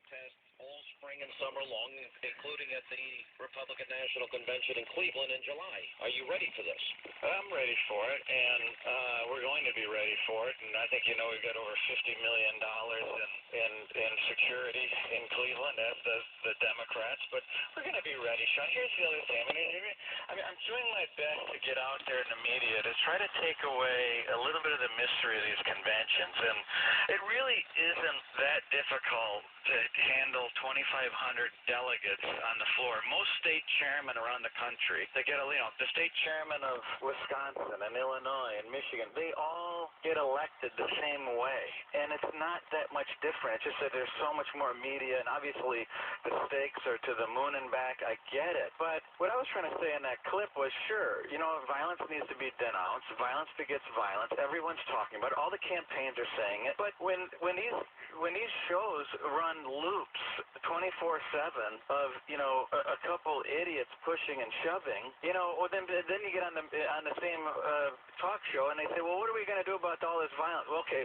protests all spring and summer long, including at the Republican National Convention in Cleveland in July. Are you ready for this? I'm ready for it, and we're going to be ready for it. And I think we've got over $50 million in security in Cleveland, as does the Democrats. But we're going to be ready, Sean. Here's the other thing. I'm doing my best to get out there in the media to try to take away a little bit of the mystery of these conventions, and it really isn't that difficult to handle 2,500 delegates on the floor. Most state chairmen around the country, they get the state chairman of Wisconsin and Illinois and Michigan, they all get elected the same way, and it's not that much different. It's just that there's so much more media, and obviously the stakes are to the moon and back. I get it, but what I was trying to say in that clip was, sure, violence needs to be denounced. Violence begets violence. Everyone's talking about it. All the campaigns are saying it, but when these shows run loops 24/7 of a couple idiots pushing and shoving, well then you get on the same talk show and they say, well, what are we going to do about all this violence? Well, okay,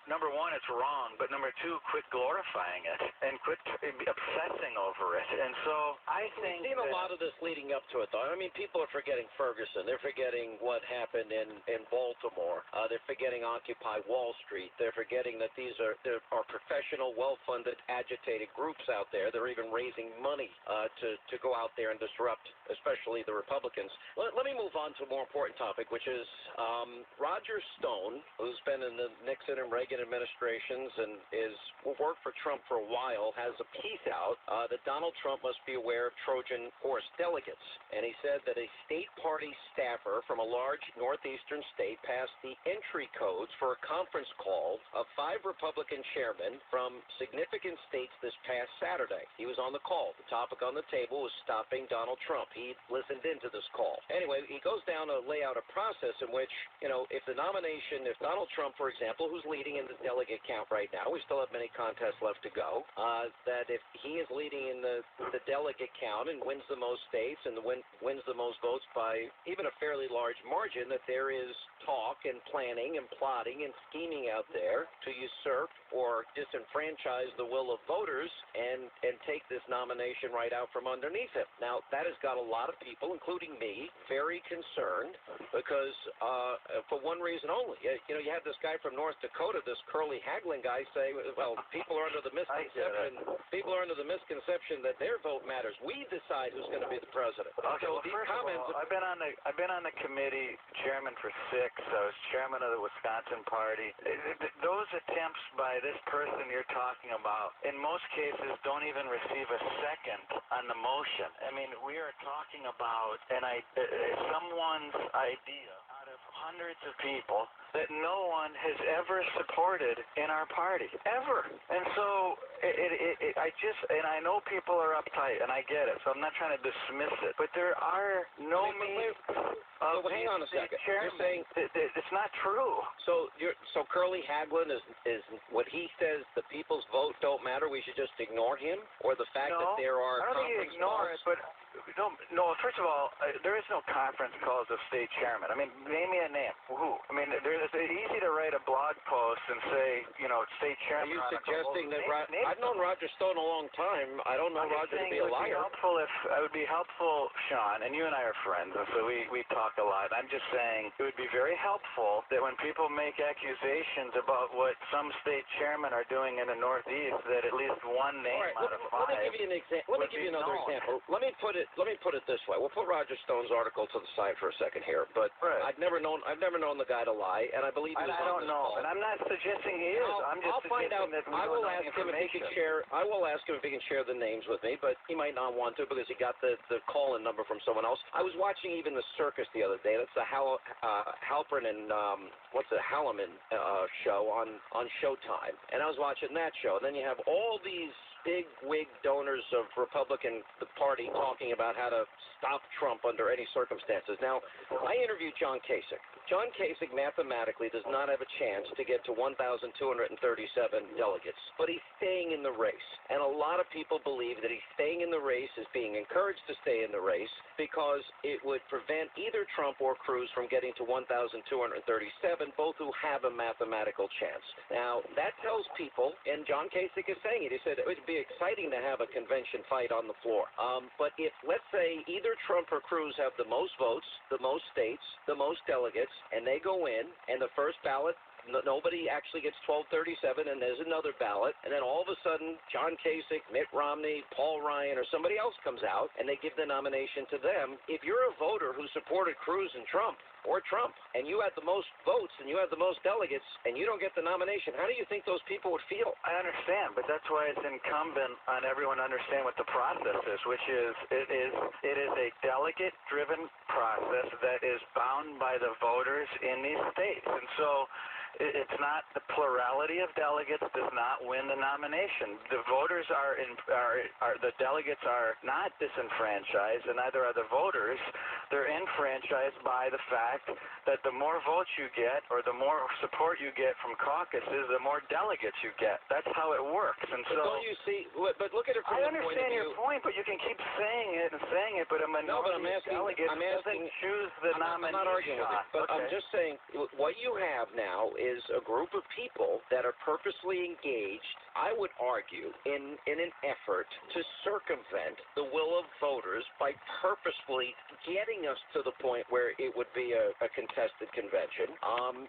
number one, it's wrong, but number two, quit glorifying it and quit obsessing over it. And so I think we've seen a lot of this leading up to it, though. I mean, people are forgetting Ferguson. They're forgetting what happened in Baltimore. They're forgetting Occupy Wall Street. They're forgetting that there are professional, well-funded, agitated groups out there. They're even raising money to go out there and disrupt, especially the Republicans. Let me move on to a more important topic, which is Roger Stone, who's been in the Nixon and Reagan administrations and worked for Trump for a while, has a piece out that Donald Trump must be aware of Trojan horse delegates. And he said that a state party staffer from a large northeastern state passed the entry codes for a conference call of 5 Republican chairmen from significant states this past Saturday. He was on the call. The topic on the table was stopping Donald Trump. He listened into this call. Anyway, he goes down to lay out a process in which, if Donald Trump, for example, who's leading in the delegate count right now, we still have many contests left to go, that if he is leading in the delegate count and wins the most states and wins the most votes by even a fairly large margin, that there is talk and planning and plotting and scheming out there to usurp or disenfranchise the will of voters and take this nomination right out from underneath him. Now, that has got a lot of people, including me, very concerned because for one reason only. You have this guy from North Dakota, this Curly Hagelin guy, say, well, people are under the misconception that their vote matters. We decide who's going to be the president. Okay, so well, first of all, I've been on the committee, chairman for 6. I was chairman of the Wisconsin party. Those attempts by this person you're talking about, in most cases, don't even receive a second on the motion. I mean, we are talking about someone's idea out of hundreds of people that no one has ever supported in our party, ever. And so I know people are uptight, and I get it, so I'm not trying to dismiss it, but there are no means of hang on a second. You're saying it's not true. So Curly Hagelin is what he says, the people's vote don't matter, we should just ignore him? Or the fact that there are I don't think you ignore it, but no, first of all, there is no conference calls of state chairman. I mean, name me a name. Who? I mean, it's easy to write a blog post and say, state chairman. Are you suggesting that I've known Roger Stone a long time. I don't know Roger to be a liar. It would be helpful, Sean, and you and I are friends, and so we talk a lot. I'm just saying it would be very helpful that when people make accusations about what some state chairmen are doing in the Northeast, that at least one name out of 5. Let me give you an example. Let me give you another example. Let me put it this way. We'll put Roger Stone's article to the side for a second here, but I've never known the guy to lie, and I believe he was on this call. And I'm not suggesting he is. I'll find out. I will ask him if he can share the names with me, but he might not want to because he got the call-in number from someone else. I was watching even the circus the other day. That's the Halpern and Halleman show on Showtime, and I was watching that show. And then you have all these big wig donors of the Party talking about how to stop Trump under any circumstances. Now, I interviewed John Kasich. John Kasich mathematically does not have a chance to get to 1,237 delegates, but he's staying in the race. And a lot of people believe that he's staying in the race, is being encouraged to stay in the race, because it would prevent either Trump or Cruz from getting to 1,237, both who have a mathematical chance. Now, that tells people, and John Kasich is saying it, he said it would be exciting to have a convention fight on the floor. But if, let's say, either Trump or Cruz have the most votes, the most states, the most delegates, and they go in, and the first ballot, nobody actually gets 1237, and there's another ballot, and then all of a sudden, John Kasich, Mitt Romney, Paul Ryan, or somebody else comes out, and they give the nomination to them. If you're a voter who supported Cruz and Trump, or Trump, and you had the most votes, and you had the most delegates, and you don't get the nomination, how do you think those people would feel? I understand, but that's why it's incumbent on everyone to understand what the process is, which is it is a delegate-driven process that is bound by the voters in these states. And so it's not the plurality of delegates does not win the nomination. The voters the delegates are not disenfranchised, and neither are the voters. They're enfranchised by the fact that the more votes you get, or the more support you get from caucuses, the more delegates you get. That's how it works. And but don't you see? But look at it from I the point of understand view. your point, but you can keep saying it and saying it, but a minority of delegates doesn't choose the nominee. I'm not arguing with it, but okay. I'm just saying what you have now is a group of people that are purposely engaged, I would argue, in an effort to circumvent the will of voters by purposefully getting us to the point where it would be a contested convention.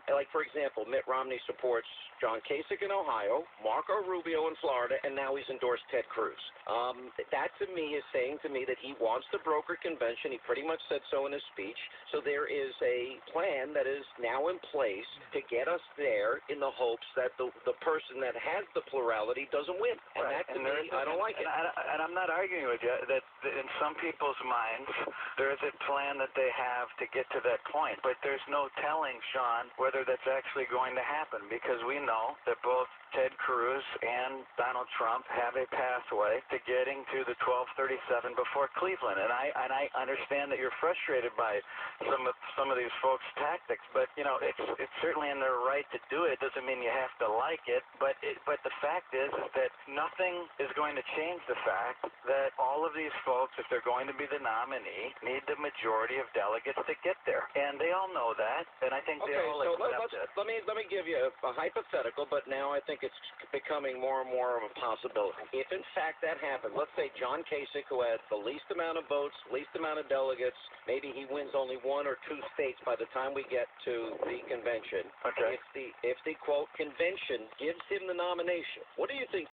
Like, for example, Mitt Romney supports John Kasich in Ohio, Marco Rubio in Florida, and now he's endorsed Ted Cruz. That, to me, is saying to me that he wants to broker convention. He pretty much said so in his speech. So there is a plan that is now in place to get us there in the hopes that the person that has the plurality doesn't win. And right. that, to me, I don't like it. And I'm not arguing with you that in some people's minds, there is a plan that they have to get to that point. But there's no telling, Sean, whether that's actually going to happen, because we know that both Ted Cruz and Donald Trump have a pathway to getting to the 1237 before Cleveland. And I understand that you're frustrated by some of these folks' tactics, but you know it's certainly in their right to do it. Doesn't mean you have to like it, but the fact is that nothing is going to change the fact that all of these folks, if they're going to be the nominee, need the majority of delegates to get there, and they all know that. And I think they all accept it. Let me give you a hypothetical, but now I think it's becoming more and more of a possibility. If in fact that happens, let's say John Kasich, who had the least amount of votes, least amount of delegates, maybe he wins only 1 or 2 states by the time we get to the convention. Okay. If the quote convention gives him the nomination, what do you think